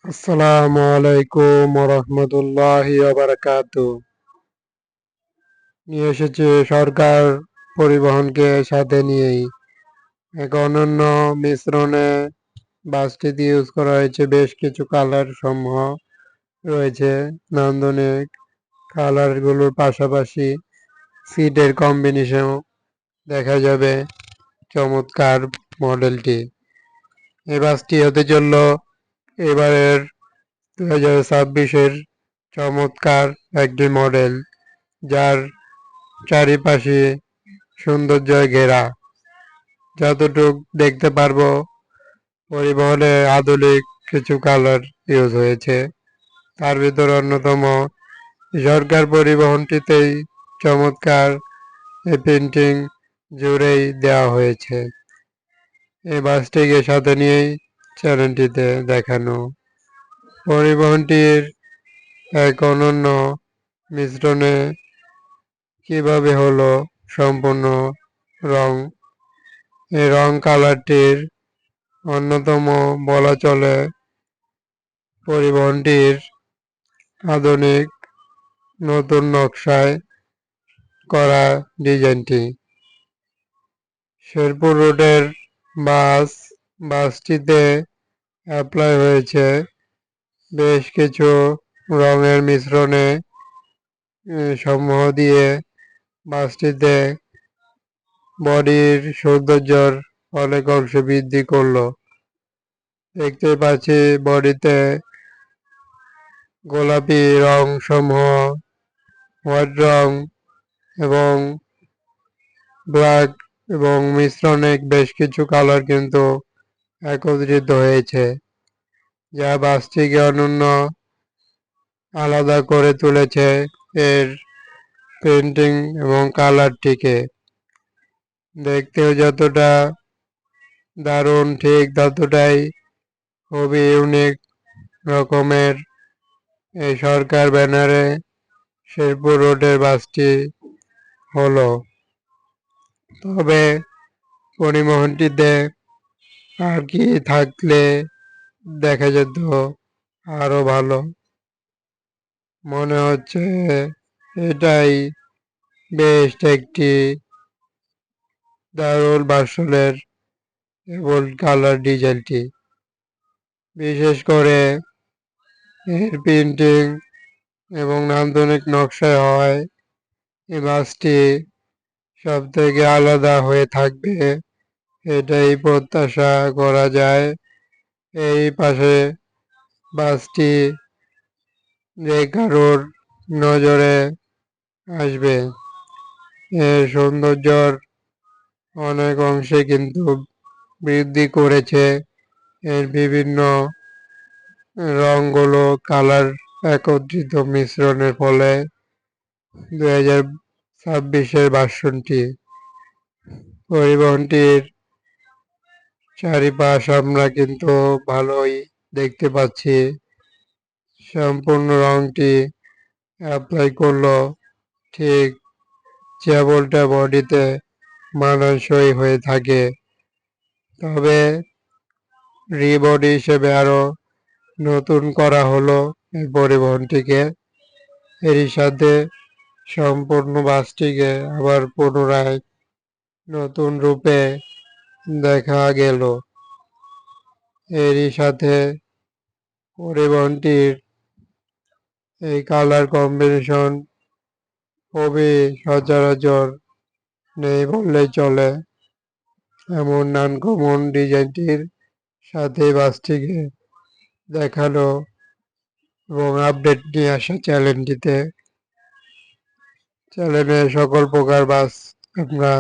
আসসালামু আলাইকুম রহমতুল্লাহি বারাকাতু। নিয়ে এসেছে সরকার পরিবহনকে সাথে নিয়েই এক অনন্য মিশ্রণে বাসটিতে ইউজ করা হয়েছে। বেশ কিছু কালার সমূহ রয়েছে, নান্দনিক কালারগুলোর পাশাপাশি সিটের কম্বিনেশন দেখা যাবে। চমৎকার মডেলটি, এই বাসটি হতে চলল এবারের 2026-এর চমৎকার একটি মডেল, যার চারিপাশে সৌন্দর্যে ঘেরা। যতটুক দেখতে পারবো, পরিবহনে আধুনিক কিছু কালার ইউজ হয়েছে। তার ভিতর অন্যতম সরকার পরিবহনটিতেই চমৎকার এই পেন্টিং জুড়েই দেওয়া হয়েছে। এই বাসটিকে সাথে নিয়েই চ্যানেলটিতে দেখানো। পরিবহনটির এক অনন্য মিশ্রণে কিভাবে হলো সম্পূর্ণ রং। এই রং কালারটির অন্যতম বলা চলে পরিবহনটির আধুনিক নতুন নকশায় করা ডিজাইনটি। শেরপুর রোডের বাসটিতে অ্যাপ্লাই হয়েছে বেশ কিছু রঙের মিশ্রণে সমূহ দিয়ে বাসটিতে বডির সৌন্দর্যর অনেক অংশ বৃদ্ধি করলো। দেখতে পাচ্ছি বডিতে গোলাপি রং সমূহ, হোয়াইট রং এবং ব্ল্যাক এবং মিশ্রণে বেশ কিছু কালার কিন্তু একত্রিত হয়েছে, যা বাসটিকে অনন্য আলাদা করে তুলেছে এর পেন্টিং এবং কালারটিকে। দেখতেও যতটা দারুণ, ঠিক ততটাই খুবই ইউনিক রকমের এই সরকার ব্যানারে শেরপুর রোডের বাসটি হলো। তবে পরিবহনটিতে আর কি থাকলে দেখা যেত আরো ভালো, মনে হচ্ছে এটাই বেস্ট একটি দারুণ ভার্সনের এবং কালার ডিজাইনটি। বিশেষ করে এর প্রিন্টিং এবং নান্দনিক নকশায় হয় এই বাসটি সব থেকে আলাদা হয়ে থাকবে, এটাই প্রত্যাশা করা যায়। এই পাশে বাসটি যে কারোর নজরে আসবে, এর সৌন্দর্যর অনেক অংশে কিন্তু বৃদ্ধি করেছে এর বিভিন্ন রঙগুলো কালার একত্রিত মিশ্রণের ফলে 2026-এর ভার্সনটি। পরিবহনটির চারিপাশ আমরা কিন্তু ভালোই দেখতে পাচ্ছি। সম্পূর্ণ রংটি অ্যাপ্লাই করলো ঠিক যেমনটা বডিতে মানানসই হয়ে থাকে। তবে রিবডি হিসেবে আরো নতুন করা হলো এই পরিবহনটিকে। এরই সাথে সম্পূর্ণ বাসটিকে আবার পুনরায় নতুন রূপে দেখা গেল। এরই সাথে পরিবহনটির এই কালার কম্বিনেশন খুবই সচরাচর নেই বললেই চলে। এমন আনকমন ডিজাইনটির সাথে বাসটিকে দেখানো এবং আপডেট নিয়ে আসা চ্যানেলটিতে। চ্যানেলে সকল প্রকার বাস আমরা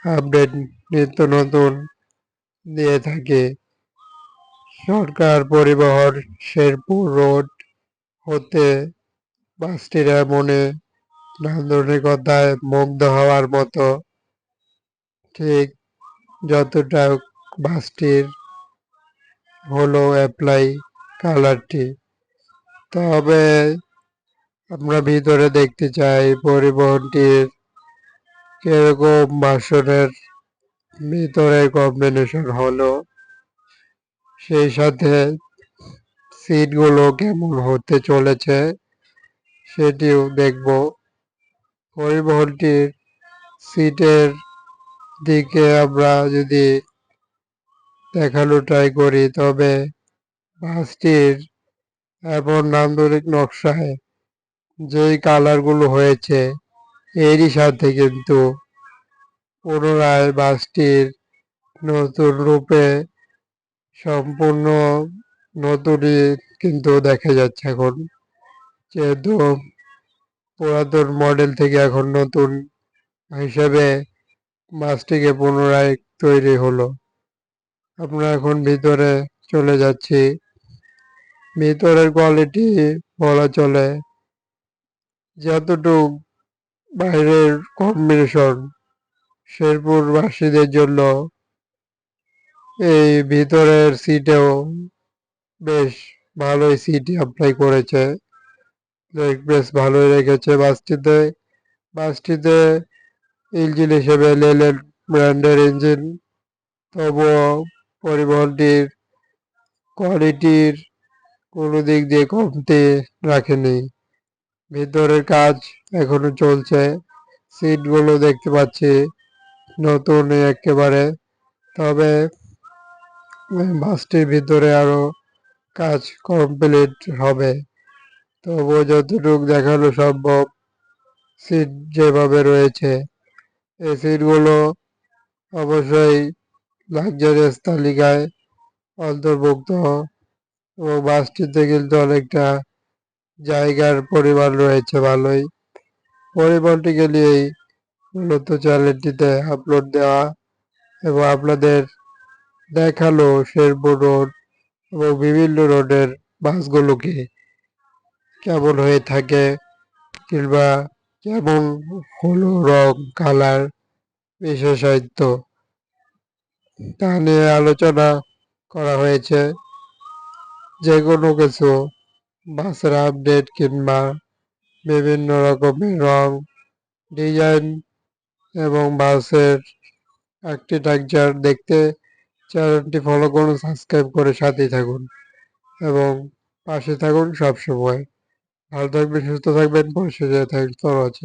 আপডেট নিত্য নতুন দিয়ে থাকি। সরকার পরিবহন শেরপুর রোড হতে বাসটির মনে নান্দনিকতায় মুগ্ধ হওয়ার মতো, ঠিক যতটা বাসটির হলো অ্যাপ্লাই কালারটি। তবে আমরা ভিতরে দেখতে চাই পরিবহনটির কিরকম ভার্সনের ভিতরে কম্বিনেশন হলো, সেই সাথে সিটগুলো কেমন হতে চলেছে সেটিও দেখব। পরিবহনটির সিটের দিকে আমরা যদি দেখানোর ট্রাই করি তবে বাসটির এমন নান্দনিক নকশায় যেই কালারগুলো হয়েছে এরই সাথে কিন্তু পুনরায় বাসটির নতুন রূপে সম্পূর্ণ নতুনই কিন্তু দেখা যাচ্ছে এখন, যেহেতু পুরাতন মডেল থেকে এখন নতুন হিসেবে বাসটিকে পুনরায় তৈরি হলো। আমরা এখন ভিতরে চলে যাচ্ছি। ভিতরের কোয়ালিটি বলা চলে যতটুক বাইরের কম্বিনেশন শেরপুরবাসীদের জন্য এই ভিতরের সিটেও বেশ ভালোই সিট অ্যাপ্লাই করেছে, লেগ বেশ ভালোই রেখেছে বাসটিতে। বাসটিতে ইঞ্জিন হিসেবে লেলের ব্র্যান্ডের ইঞ্জিন, তবুও পরিবহনটির কোয়ালিটির কোনো দিক দিয়ে কমতি রাখেনি। ভিতরের কাজ এখনো চলছে, সিটগুলো দেখতে পাচ্ছি নতুন একেবারে, তবে বাসটির ভিতরে আরো কাজ কমপ্লিট হবে। তবুও যতটুকু দেখানো সম্ভব সিট যেভাবে রয়েছে এই সিটগুলো অবশ্যই লাক্সারিয়াস তালিকায় অন্তর্ভুক্ত এবং বাসটিতে কিন্তু অনেকটা জায়গার পরিমাণ রয়েছে ভালোই। পরিমাণটিকে নিয়েই মূলত চ্যানেলটিতে আপলোড দেওয়া এবং আপনাদের দেখালো শেরপুর রোড এবং বিভিন্ন রোডের বাসগুলোকে কেমন হয়ে থাকে কিংবা কেমন হলো রং কালার বিশেষায়িত তা নিয়ে আলোচনা করা হয়েছে। যে কোনো কিছু বাসের আপডেট কিংবা বিভিন্ন রকমের রং ডিজাইন এবং বাসের আর্কিটেকচার দেখতে চ্যানেলটি ফলো করুন, সাবস্ক্রাইব করে সাথেই থাকুন এবং পাশে থাকুন সবসময়। ভালো থাকবেন, সুস্থ থাকবেন, পরিষেবা থ্যাংকস ফর ওয়াচিং।